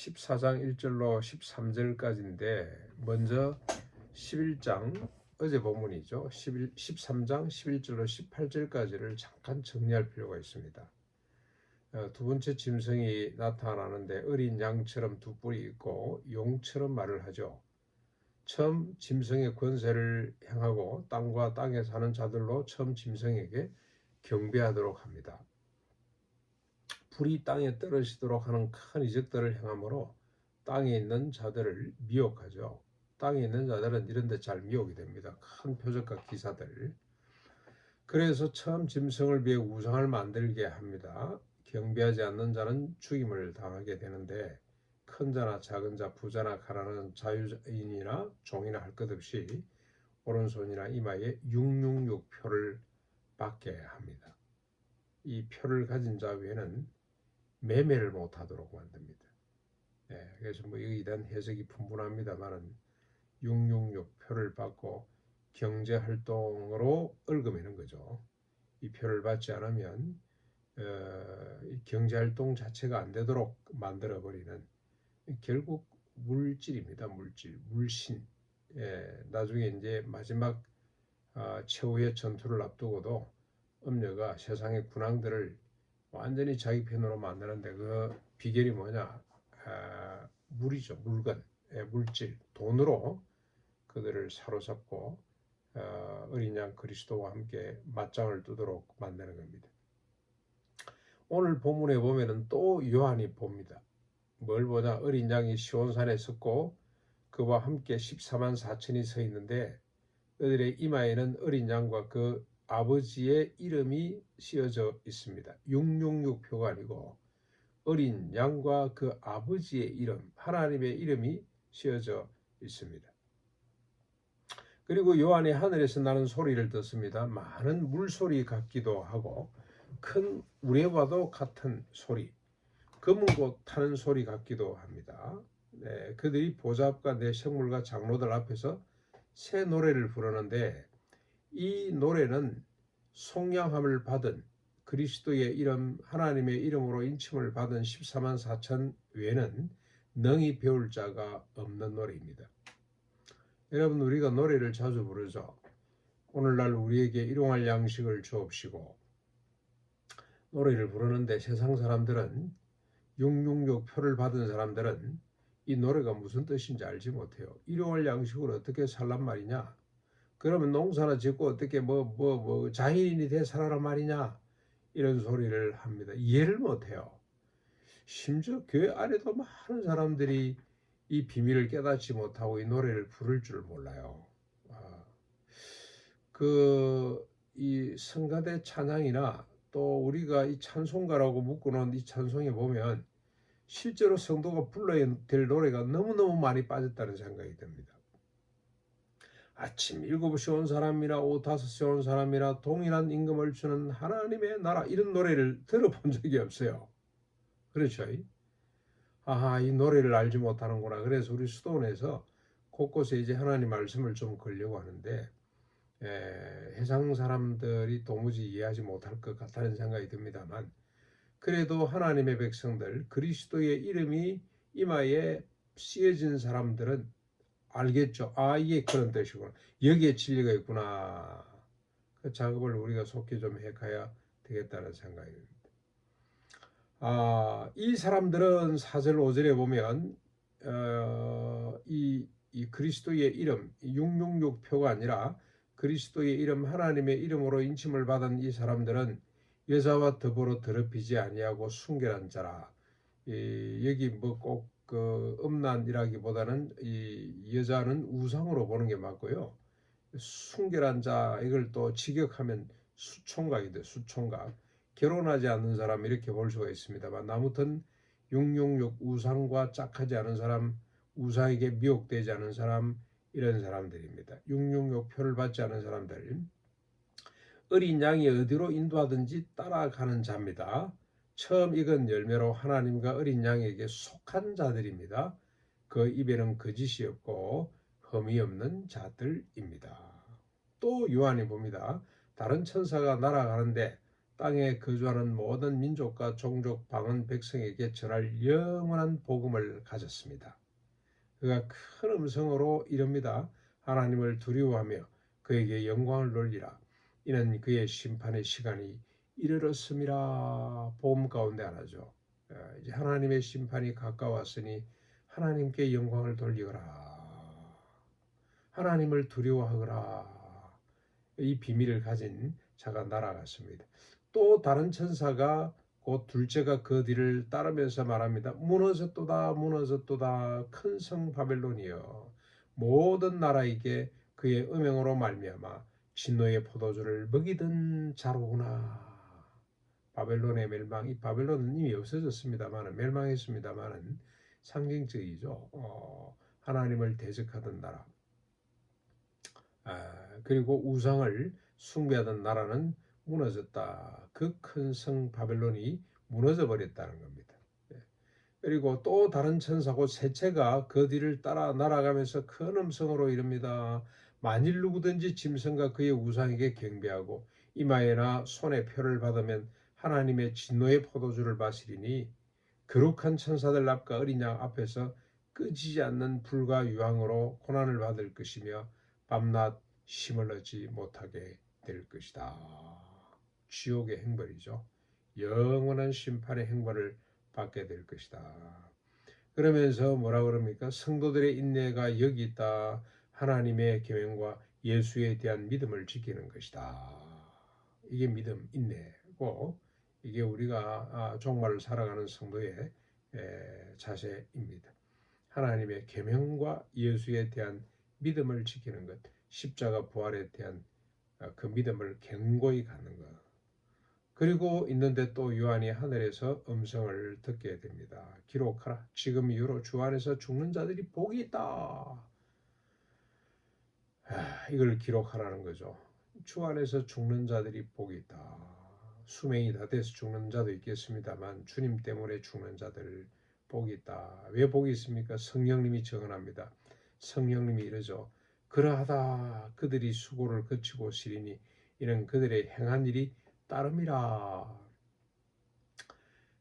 14장 1절로 13절까지인데 먼저 11장 어제 본문이죠. 13장 11절로 18절까지를 잠깐 정리할 필요가 있습니다. 두 번째 짐승이 나타나는데 어린 양처럼 두 뿔이 있고 용처럼 말을 하죠. 처음 짐승의 권세를 행하고 땅과 땅에 사는 자들로 처음 짐승에게 경배하도록 합니다. 불이 땅에 떨어지도록 하는 큰 이적들을 행함으로 땅에 있는 자들을 미혹하죠. 땅에 있는 자들은 이런 데 잘 미혹이 됩니다. 큰 표적과 기사들. 그래서 처음 짐승을 위해 우상을 만들게 합니다. 경배하지 않는 자는 죽임을 당하게 되는데 큰 자나 작은 자, 부자나 가난한 자유인이나 종이나 할 것 없이 오른손이나 이마에 666표를 받게 합니다. 이 표를 가진 자 외에는 매매를 못하도록 만듭니다. 그래서 여기에 대한 해석이 분분합니다만은 666표를 받고 경제활동으로 얽어매는 거죠. 이 표를 받지 않으면 경제활동 자체가 안 되도록 만들어버리는 결국 물질입니다. 물신. 나중에 이제 마지막 최후의 전투를 앞두고도 음녀가 세상의 군왕들을 완전히 자기 편으로 만드는데 그 비결이 뭐냐? 물이죠. 물건, 물질, 돈으로 그들을 사로잡고 어린 양 그리스도와 함께 맞짱을 뜨도록 만드는 겁니다. 오늘 본문에 보면은 또 요한이 봅니다. 뭘 보자? 어린 양이 시온산에 섰고 그와 함께 14만 4천이 서 있는데 그들의 이마에는 어린 양과 그 아버지의 이름이 씌어져 있습니다. 666표가 아니고 어린 양과 그 아버지의 이름, 하나님의 이름이 씌어져 있습니다. 그리고 요한이 하늘에서 나는 소리를 듣습니다. 많은 물소리 같기도 하고 큰 우레와도 같은 소리, 검은고 타는 소리 같기도 합니다. 그들이 보좌 앞과 내 생물과 장로들 앞에서 새 노래를 부르는데 이 노래는 속량함을 받은 그리스도의 이름, 하나님의 이름으로 인침을 받은 14만 4천 외에는 능히 배울 자가 없는 노래입니다. 여러분, 우리가 노래를 자주 부르죠. 오늘날 우리에게 일용할 양식을 주옵시고 노래를 부르는데 세상 사람들은 666표를 받은 사람들은 이 노래가 무슨 뜻인지 알지 못해요. 일용할 양식을 어떻게 살란 말이냐? 그러면 농사나 짓고 어떻게 자연인이 돼 살아란 말이냐? 이런 소리를 합니다. 이해를 못해요. 심지어 교회 안에도 많은 사람들이 이 비밀을 깨닫지 못하고 이 노래를 부를 줄 몰라요. 이 성가대 찬양이나 또 우리가 이 찬송가라고 묶어놓은 이 찬송에 보면 실제로 성도가 불러야 될 노래가 너무너무 많이 빠졌다는 생각이 듭니다. 아침 7시 온 사람이나 오후 5시 온 사람이나 동일한 임금을 주는 하나님의 나라 이런 노래를 들어본 적이 없어요. 그렇죠? 이 노래를 알지 못하는구나. 그래서 우리 수도원에서 곳곳에 이제 하나님 말씀을 좀 걸려고 하는데 해상 사람들이 도무지 이해하지 못할 것 같다는 생각이 듭니다만 그래도 하나님의 백성들 그리스도의 이름이 이마에 씌어진 사람들은 알겠죠. 이게 그런 뜻이구나. 여기에 진리가 있구나. 그 작업을 우리가 속히 좀 해가야 되겠다는 생각입니다. 이 사람들은 4절 5절에 보면 이 그리스도의 이름 666표가 아니라 그리스도의 이름 하나님의 이름으로 인침을 받은 이 사람들은 여자와 더불어 더럽히지 아니하고 순결한 자라. 여기 꼭 음란이라기보다는 이 여자는 우상으로 보는 게 맞고요. 순결한 자 이걸 또 직역하면 수총각이 돼. 수총각. 결혼하지 않는 사람 이렇게 볼 수가 있습니다만 아무튼 666 우상과 짝하지 않은 사람, 우상에게 미혹되지 않은 사람 이런 사람들입니다. 666 표를 받지 않은 사람들. 어린 양이 어디로 인도하든지 따라가는 자입니다. 처음 익은 열매로 하나님과 어린 양에게 속한 자들입니다. 그 입에는 거짓이 없고 흠이 없는 자들입니다. 또 요한이 봅니다. 다른 천사가 날아가는데 땅에 거주하는 모든 민족과 종족 방언 백성에게 전할 영원한 복음을 가졌습니다. 그가 큰 음성으로 이릅니다. 하나님을 두려워하며 그에게 영광을 돌리라. 이는 그의 심판의 시간이 이르렀음이라. 복음 가운데 하나죠. 이제 하나님의 심판이 가까웠으니 하나님께 영광을 돌리거라. 하나님을 두려워하거라. 이 비밀을 가진 자가 날아갔습니다. 또 다른 천사가 곧 둘째가 그 뒤를 따르면서 말합니다. 무너졌도다 무너졌도다 큰 성 바벨론이여 모든 나라에게 그의 음행으로 말미암아 진노의 포도주를 먹이던 자로구나. 바벨론의 멸망, 이 바벨론은 이미 없어졌습니다만 멸망했습니다만은 상징적이죠. 하나님을 대적하던 나라. 그리고 우상을 숭배하던 나라는 무너졌다. 그 큰 성 바벨론이 무너져 버렸다는 겁니다. 그리고 또 다른 천사고 셋째가 그 뒤를 따라 날아가면서 큰 음성으로 이릅니다. 만일 누구든지 짐승과 그의 우상에게 경배하고 이마에나 손에 표를 받으면 하나님의 진노의 포도주를 마시리니 거룩한 천사들 앞과 어린 양 앞에서 끄지지 않는 불과 유황으로 고난을 받을 것이며 밤낮 쉼을 얻지 못하게 될 것이다. 지옥의 행벌이죠. 영원한 심판의 행벌을 받게 될 것이다. 그러면서 뭐라 그럽니까? 성도들의 인내가 여기 있다. 하나님의 계명과 예수에 대한 믿음을 지키는 것이다. 이게 믿음, 인내고 이게 우리가 정말로 살아가는 성도의 자세입니다. 하나님의 계명과 예수에 대한 믿음을 지키는 것, 십자가 부활에 대한 그 믿음을 견고히 갖는 것. 그리고 있는데 또 요한이 하늘에서 음성을 듣게 됩니다. 기록하라. 지금 이후로 주 안에서 죽는 자들이 복이 있다. 이걸 기록하라는 거죠. 주 안에서 죽는 자들이 복이 있다. 수명이 다 돼서 죽는 자도 있겠습니다만 주님 때문에 죽는 자들 복이 있다. 왜 복이 있습니까? 성령님이 증언합니다. 성령님이 이러죠. 그러하다 그들이 수고를 거치고 시리니 이는 그들의 행한 일이 따름이라.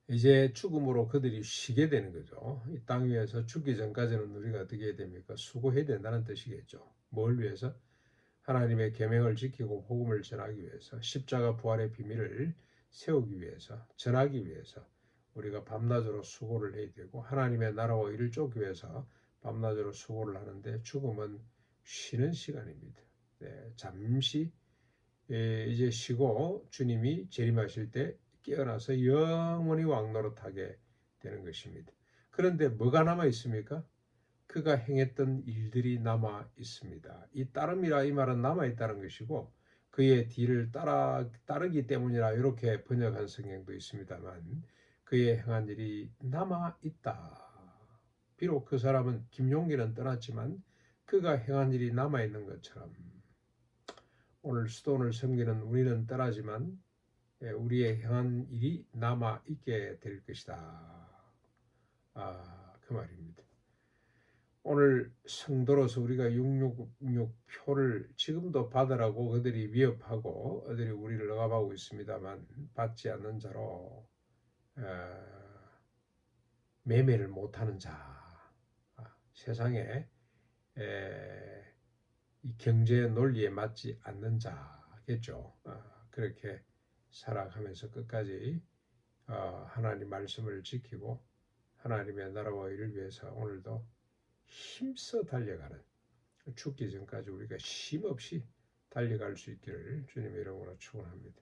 이제 죽음으로 그들이 쉬게 되는 거죠. 이 땅 위에서 죽기 전까지는 우리가 어떻게 해야 됩니까? 수고해야 된다는 뜻이겠죠. 뭘 위해서? 하나님의 계명을 지키고 복음을 전하기 위해서, 십자가 부활의 비밀을 세우기 위해서, 전하기 위해서 우리가 밤낮으로 수고를 해야 되고 하나님의 나라와 일을 쫓기 위해서 밤낮으로 수고를 하는데 죽음은 쉬는 시간입니다. 네, 잠시 이제 쉬고 주님이 재림하실 때 깨어나서 영원히 왕노릇하게 되는 것입니다. 그런데 뭐가 남아 있습니까? 그가 행했던 일들이 남아 있습니다. 이 따름이라 이 말은 남아 있다는 것이고 그의 뒤를 따르기 때문이라 이렇게 번역한 성경도 있습니다만 그의 행한 일이 남아 있다. 비록 그 사람은 김용기는 떠났지만 그가 행한 일이 남아 있는 것처럼 오늘 수도원을 섬기는 우리는 떠나지만 우리의 행한 일이 남아 있게 될 것이다. 그 말입니다. 오늘 성도로서 우리가 666 표를 지금도 받으라고 그들이 위협하고 그들이 우리를 억압하고 있습니다만 받지 않는 자로 매매를 못하는 자, 세상에 이 경제 논리에 맞지 않는 자겠죠. 그렇게 살아가면서 끝까지 하나님 말씀을 지키고 하나님의 나라와 일을 위해서 오늘도 힘써 달려가는 죽기 전까지 우리가 쉼없이 달려갈 수 있기를 주님의 이름으로 축원합니다.